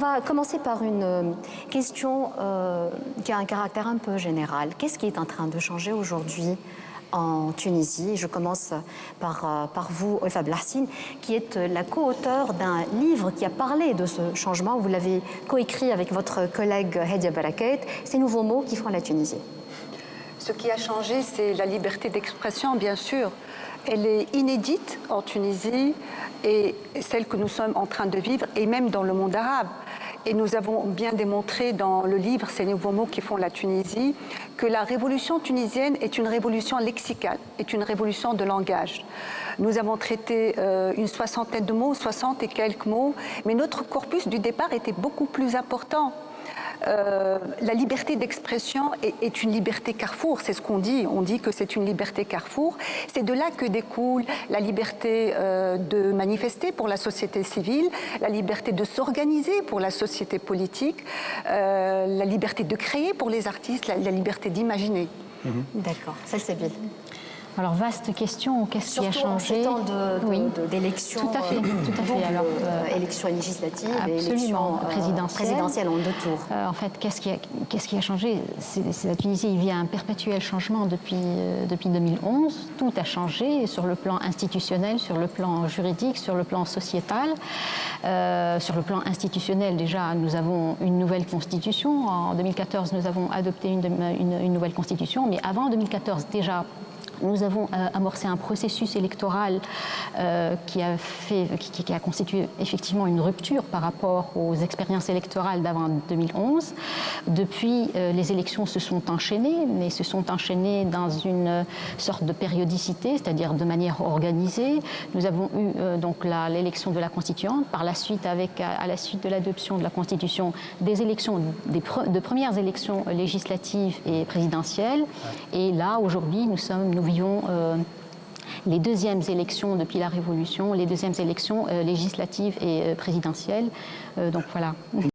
On va commencer par une question qui a un caractère un peu général. Qu'est-ce qui est en train de changer aujourd'hui en Tunisie? Je commence par vous, Olfa Blassine, qui êtes la co-auteure d'un livre qui a parlé de ce changement. Vous l'avez coécrit avec votre collègue Hedia Barakat, Ces nouveaux mots qui font la Tunisie. Ce qui a changé, c'est la liberté d'expression, bien sûr. Elle est inédite en Tunisie et celle que nous sommes en train de vivre, et même dans le monde arabe. Et nous avons bien démontré dans le livre Ces nouveaux mots qui font la Tunisie que la révolution tunisienne est une révolution lexicale, est une révolution de langage. Nous avons traité une soixantaine de mots, 60 et quelques mots, mais notre corpus du départ était beaucoup plus important. La liberté d'expression est une liberté carrefour, c'est ce qu'on dit. On dit que c'est une liberté carrefour. C'est de là que découle la liberté de manifester pour la société civile, la liberté de s'organiser pour la société politique, la liberté de créer pour les artistes, la liberté d'imaginer. D'accord, Salsabil. Alors, vaste question, qu'est-ce qui a changé? Surtout en ces temps d'élections. Tout à fait, tout à fait. Alors, élections législatives et élections présidentielles en deux tours. En fait, qu'est-ce qui a changé? La Tunisie vit un perpétuel changement depuis 2011. Tout a changé sur le plan institutionnel, sur le plan juridique, sur le plan sociétal. Sur le plan institutionnel, déjà, nous avons une nouvelle constitution. En 2014, nous avons adopté une nouvelle constitution. Mais avant 2014, déjà, nous avons amorcé un processus électoral qui a constitué effectivement une rupture par rapport aux expériences électorales d'avant 2011. Depuis, les élections se sont enchaînées, mais se sont enchaînées dans une sorte de périodicité, c'est-à-dire de manière organisée. Nous avons eu donc l'élection de la constituante. Par la suite, à la suite de l'adoption de la Constitution, des élections, de premières élections législatives et présidentielles. Et là, aujourd'hui, nous vivons les deuxièmes élections depuis la Révolution, les deuxièmes élections législatives et présidentielles. Donc voilà.